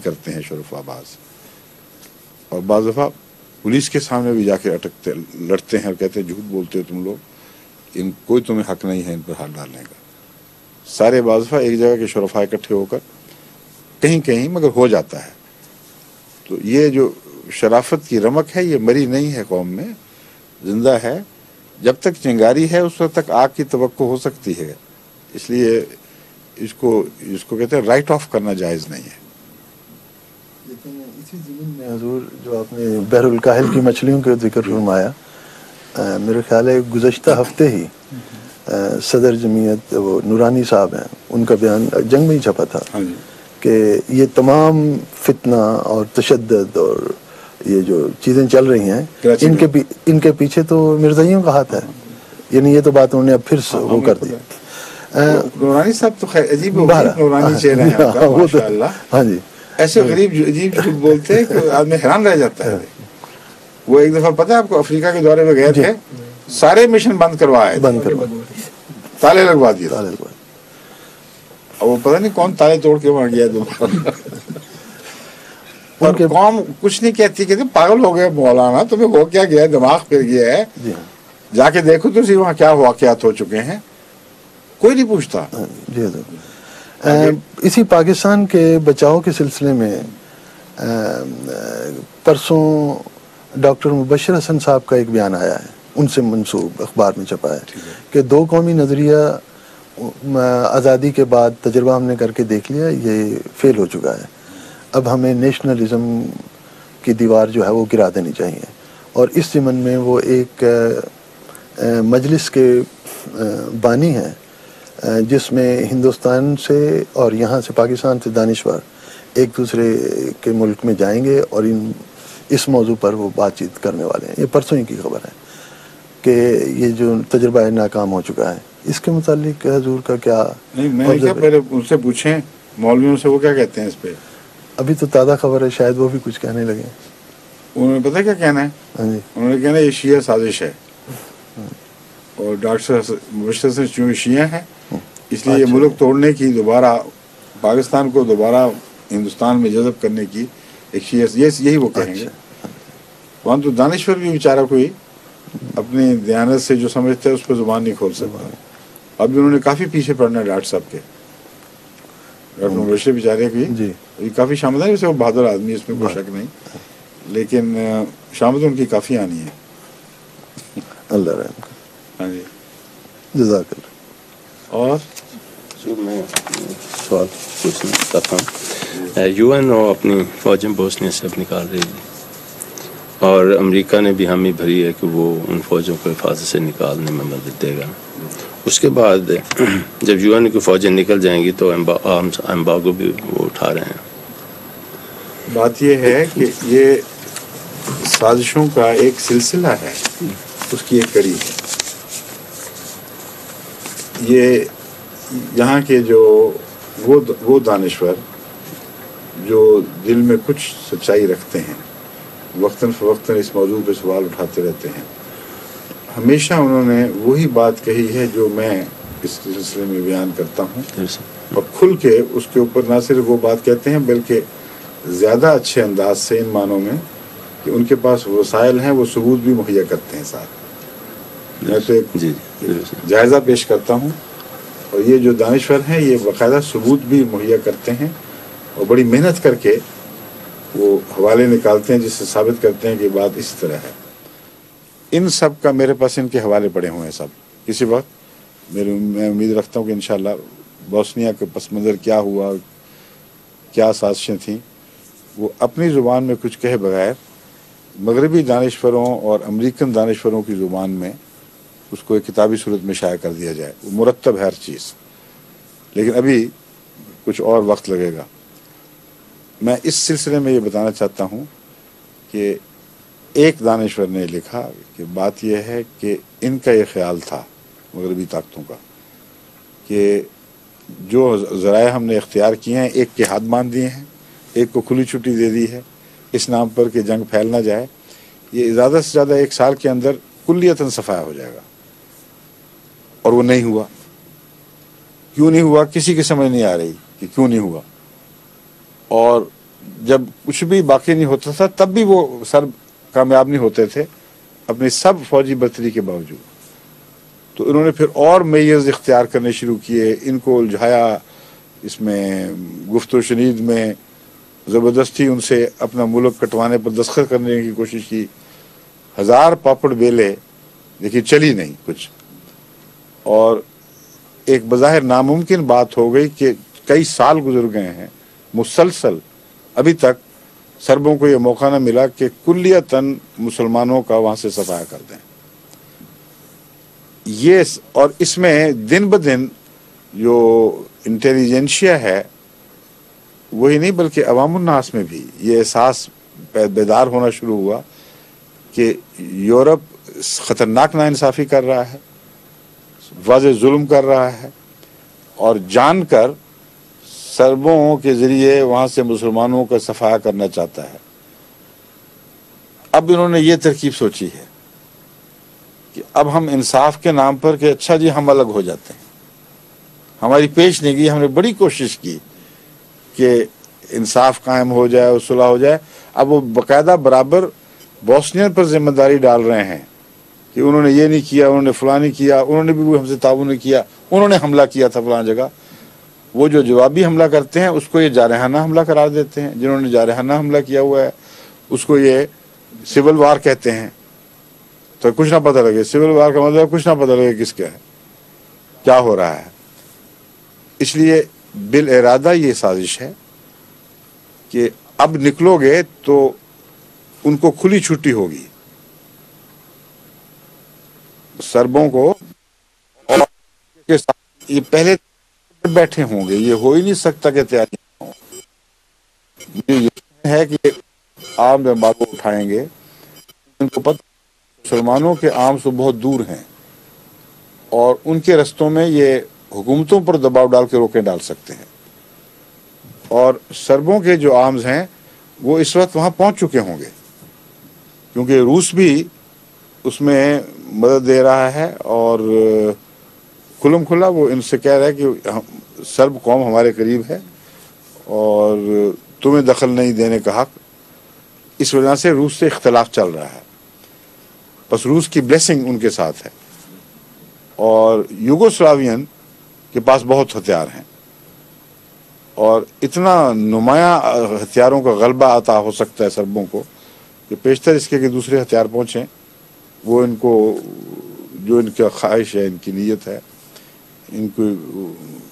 کرتے ہیں شرفا باز، اور بعض دفعہ پولیس کے سامنے بھی جا کے لڑتے ہیں اور کہتے ہیں جھوٹ بولتے ہو تم لوگ، کوئی تمہیں حق نہیں ہے ان پر ہاتھ ڈالنے کا. سارے بعض دفعہ ایک جگہ کے شرفا اکٹھے ہو کر کہیں کہیں مگر ہو جاتا ہے. تو یہ جو شرافت کی رمق ہے یہ مری نہیں ہے، قوم میں زندہ ہے. جب تک چنگاری ہے اس وقت تک آگ کی توقع ہو سکتی ہے، اس لیے اس کو کہتے ہیں رائٹ آف کرنا جائز نہیں ہے. لیکن اسی زمین میں حضور جو آپ نے بحر الکاہل کی مچھلیوں کا ذکر فرمایا، میرے خیال ہے گزشتہ ہفتے ہی صدر جمعیت وہ نورانی صاحب ہیں، ان کا بیان جنگ میں ہی چھپا تھا کہ یہ تمام فتنہ اور تشدد اور یہ جو چیزیں چل رہی ہیں ان کے پیچھے تو مرزائیوں کا ہاتھ ہے. یعنی یہ تو بات انہوں نے اب پھر وہ کر دی. نورانی صاحب تو خیر عجیب نورانی چہرہ ہیں ماشاءاللہ. ہاں جی، ایسے غریب عجیب جھوٹ بولتے ہیں کہ آدمی حیران رہ جاتا ہے. وہ ایک دفعہ پتہ ہے آپ کو افریقہ کے دورے میں گئے تھے، سارے مشن بند کروائے، تالے لگوا دیے، اور وہ پتہ نہیں کون تالے توڑ کے وہاں گیا دوبارہ. اور قوم کچھ نہیں کہتی کہ پاگل ہو گئے مولانا، تمہیں ہو کیا گیا، دماغ پھر گیا ہے، جا کے دیکھو تو وہاں کیا واقعات ہو چکے ہیں، کوئی نہیں پوچھتا. اسی پاکستان کے بچاؤ کے سلسلے میں پرسوں ڈاکٹر مبشر حسن صاحب کا ایک بیان آیا ہے، ان سے منسوب اخبار میں چھپا ہے کہ 2 قومی نظریہ آزادی کے بعد تجربہ ہم نے کر کے دیکھ لیا، یہ فیل ہو چکا ہے. اب ہمیں نیشنلزم کی دیوار جو ہے وہ گرا دینی چاہیے. اور اس ضمن میں وہ ایک مجلس کے بانی ہیں جس میں ہندوستان سے اور یہاں سے پاکستان سے دانشور ایک دوسرے کے ملک میں جائیں گے اور اس موضوع پر وہ بات چیت کرنے والے ہیں. یہ پرسوں ہی کی خبر ہے کہ یہ جو تجربہ ناکام ہو چکا ہے. اس کے متعلق حضور کا کیا؟ نہیں، میں نے کہا پہلے ان سے پوچھیں مولویوں سے وہ کیا کہتے ہیں اس پہ. ابھی تو تازہ خبر ہے، شاید وہ بھی کچھ کہنے لگے. انہوں نے پتہ کیا کہنا ہے؟ انہوں نے کہنا یہ شیعہ سازش ہے، اور ڈاکٹر مبشر سے چونکہ شیعہ ہیں اس لیے یہ ملک توڑنے کی، دوبارہ پاکستان کو دوبارہ ہندوستان میں جذب کرنے کی ایک شیعہ، یہی وہ کہیں گے. وہاں تو دانشور بھی بیچارہ کوئی اپنی دیانت سے جو سمجھتا ہے اس پہ زبان نہیں کھول سکتا. اب انہوں نے کافی پیچھے پڑنا ہے ڈاکٹر صاحب کے، ڈاکٹر مبشر بیچارے کی کافی شامت ہے. ویسے وہ بہادر آدمی، اس میں کوئی شک نہیں، لیکن شامت ان کی کافی آنی ہے. اللہ رحم. ہاں جی، جزاک اللہ. اور میں سوال پوچھنا چاہتا ہوں، یو این او اپنی فوجیں بوسنیا سے اب نکال رہی ہے اور امریکہ نے بھی حامی بھری ہے کہ وہ ان فوجوں کو حفاظت سے نکالنے میں مدد دے گا. اس کے بعد جب یو این او کی فوجیں نکل جائیں گی تو ایمبارگو بھی وہ اٹھا رہے ہیں. بات یہ ہے کہ یہ سازشوں کا ایک سلسلہ ہے، اس کی ایک کڑی ہے. یہ یہاں کے جو وہ دانشور جو دل میں کچھ سچائی رکھتے ہیں، وقتاً فوقتاً اس موضوع پہ سوال اٹھاتے رہتے ہیں. ہمیشہ انہوں نے وہی بات کہی ہے جو میں اس سلسلے میں بیان کرتا ہوں، اور کھل کے اس کے اوپر نہ صرف وہ بات کہتے ہیں بلکہ زیادہ اچھے انداز سے، ان معنوں میں کہ ان کے پاس وسائل ہیں، وہ ثبوت بھی مہیا کرتے ہیں ساتھ. میں تو ایک جائزہ پیش کرتا ہوں، اور یہ جو دانشور ہیں یہ باقاعدہ ثبوت بھی مہیا کرتے ہیں اور بڑی محنت کر کے وہ حوالے نکالتے ہیں جس سے ثابت کرتے ہیں کہ بات اس طرح ہے. ان سب کا میرے پاس ان کے حوالے پڑے ہوئے ہیں سب. کسی وقت میں امید رکھتا ہوں کہ انشاءاللہ بوسنیا کے پس منظر کیا ہوا، کیا سازشیں تھیں، وہ اپنی زبان میں کچھ کہے بغیر مغربی دانشوروں اور امریکن دانشوروں کی زبان میں اس کو ایک کتابی صورت میں شائع کر دیا جائے. وہ مرتب ہے ہر چیز، لیکن ابھی کچھ اور وقت لگے گا. میں اس سلسلے میں یہ بتانا چاہتا ہوں کہ ایک دانشور نے لکھا کہ بات یہ ہے کہ ان کا یہ خیال تھا مغربی طاقتوں کا کہ جو ذرائع ہم نے اختیار کیے ہیں، ایک کے ہاتھ باندھ دیے ہیں، ایک کو کھلی چھٹی دے دی ہے اس نام پر کہ جنگ پھیل نہ جائے، یہ زیادہ سے زیادہ 1 سال کے اندر کلیتاً صفایا ہو جائے گا. اور وہ نہیں ہوا. کیوں نہیں ہوا کسی کی سمجھ نہیں آ رہی کہ کیوں نہیں ہوا. اور जब कुछ भी बाकी नहीं होता था तब भी वो सर कामयाब नहीं होते थे अपनी सब फौजी बर्तरी के बावजूद। तो इन्होंने फिर और मेयर्स इख्तियार करने शुरू किए, इनको उलझाया इसमें गुफ्तो शनीद में, ज़बरदस्ती उनसे अपना मुल्क कटवाने पर दस्तखत करने की कोशिश की। 1000 पापड़ बेले, देखिए चली नहीं कुछ, और एक बज़ाहिर नामुमकिन बात हो गई कि कई साल गुजर गए हैं मुसलसल, अभी तक सरबों को ये मौका न मिला कि कुल्लियतन मुसलमानों का वहाँ से सफाया कर दें। ये और इसमें दिन ब दिन जो इंटेलिजेंशिया है वही नहीं बल्कि अवामुन्नास में भी ये एहसास बेदार होना शुरू हुआ कि यूरोप ख़तरनाक नाइंसाफ़ी कर रहा है, वाज़े जुल्म कर रहा है, और जानकर सरबों के ज़रिए वहाँ से मुसलमानों का सफाया करना चाहता है। अब इन्होंने ये तरकीब सोची है कि अब हम इंसाफ के नाम पर कि अच्छा जी हम अलग हो जाते हैं, हमारी पेश नहीं की, हमने बड़ी कोशिश की कि इंसाफ कायम हो जाए और सुलह हो जाए। अब वो बाकायदा बराबर बोस्नियन पर जिम्मेदारी डाल रहे हैं कि उन्होंने ये नहीं किया, उन्होंने फलां नहीं किया, उन्होंने भी हमसे ताउन नहीं किया, उन्होंने हमला किया था फलां जगह। वो जो जवाबी हमला करते हैं उसको ये जारहाना हमला करार देते हैं, जिन्होंने जारहाना हमला किया हुआ है उसको ये सिविल वार कहते हैं। तो कुछ ना पता लगे, सिविल वार का मतलब कुछ ना पता लगे किसका है, क्या हो रहा है। इसलिए बिल इरादा ये साजिश है कि अब निकलोगे तो उनको खुली छुट्टी होगी सरबों को, और के साथ ये पहले बैठे होंगे, ये हो ही नहीं सकता कि तैयारी हो। मुझे यकीन है कि आम एम्बार्गो उठाएंगे, उनको पता मुसलमानों के आम से बहुत दूर हैं और उनके रस्तों में ये हुकूमतों पर दबाव डाल के रोकें डाल सकते हैं। और सरबों के जो आर्म्स हैं वो इस वक्त वहाँ पहुँच चुके होंगे, क्योंकि रूस भी उसमें मदद दे रहा है और खुलम खुला वो इनसे कह रहा है कि सर्ब कौम हमारे करीब है और तुम्हें दखल नहीं देने का हक। इस वजह से रूस से इख्तलाफ चल रहा है, बस रूस की ब्लेसिंग उनके साथ है। और यूगोस्लावियन के पास बहुत हथियार हैं और इतना नुमाया हथियारों का गलबा आता हो सकता है सरबों को कि पेशतर इसके कि दूसरे हथियार पहुँचें, वो इनको जो इनका ख्वाहिश है, इनकी नीयत है, इनको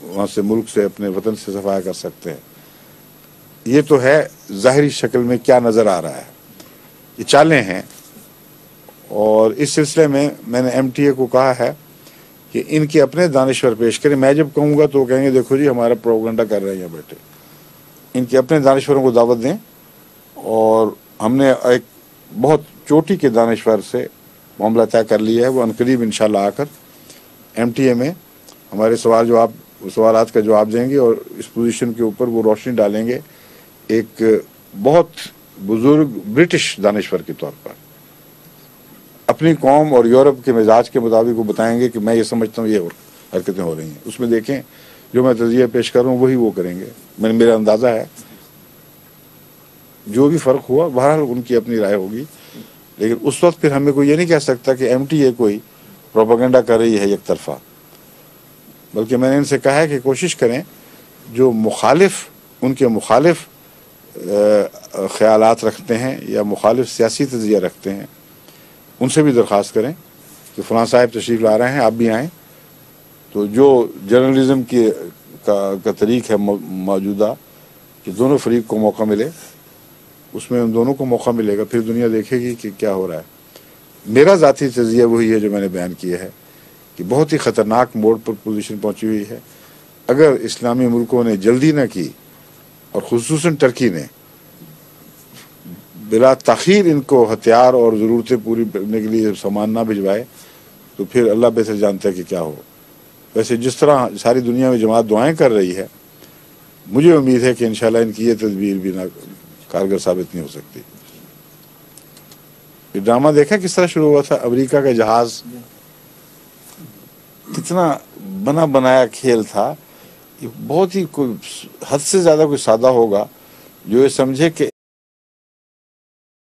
वहाँ से मुल्क से अपने वतन से सफाया कर सकते हैं। ये तो है ज़ाहिरी शक्ल में क्या नज़र आ रहा है, ये चालें हैं। और इस सिलसिले में मैंने MTA को कहा है कि इनके अपने दानिश्वर पेश करें। मैं जब कहूँगा तो कहेंगे देखो जी हमारा प्रोपेगेंडा कर रहे हैं यहाँ बैठे। इनके अपने दानिश्वरों को दावत दें, और हमने एक बहुत चोटी के दानिश्वर से मामला तय कर लिया है, वो अनकरीब इंशाल्लाह आकर MTA में हमारे सवालात का जवाब देंगे और इस पोजीशन के ऊपर वो रोशनी डालेंगे एक बहुत बुजुर्ग ब्रिटिश दानिश्वर के तौर पर। अपनी कौम और यूरोप के मिजाज के मुताबिक वो बताएंगे कि मैं ये समझता हूँ ये हरकतें हो रही हैं, उसमें देखें जो मैं तज़किया पेश कर रहा हूँ वही वो करेंगे। मेरा अंदाज़ा है जो भी फ़र्क हुआ बहरहाल उनकी अपनी राय होगी, लेकिन उस वक्त फिर हमें कोई ये नहीं कह सकता कि MTA कोई प्रोपेगेंडा कर रही है एक तरफा। बल्कि मैंने इनसे कहा है कि कोशिश करें जो उनके मुखालिफ ख्यालात रखते हैं या मुखालिफ सियासी तज़किया रखते हैं उनसे भी दरख्वास्त करें कि फ़लाँ साहब तशरीफ़ ला रहे हैं, आप भी आएँ। तो जो जर्नलिज़म का तरीक़ है मौजूदा कि दोनों फरीक को मौका मिले, उसमें उन दोनों को मौका मिलेगा, फिर दुनिया देखेगी कि क्या हो रहा है। मेरा ज़ाती तज़किया वही है जो मैंने बयान किया है कि बहुत ही ख़तरनाक मोड़ पर पोजीशन पहुंची हुई है। अगर इस्लामी मुल्कों ने जल्दी न की और ख़ुसूसन टर्की ने बिला ताख़ीर इनको हथियार और ज़रूरतें पूरी करने के लिए सामान ना भिजवाए तो फिर अल्लाह बेहतर जानता है कि क्या हो। वैसे जिस तरह सारी दुनिया में जमात दुआएं कर रही है, मुझे उम्मीद है कि इंशाल्लाह इनकी ये तदबीर भी ना कारगर साबित नहीं हो सकती। ये ड्रामा देखा किस तरह शुरू हुआ था, अमेरिका का जहाज़, कितना बना बनाया खेल था। ये बहुत ही कोई हद से ज़्यादा कोई सादा होगा, जो ये समझे कि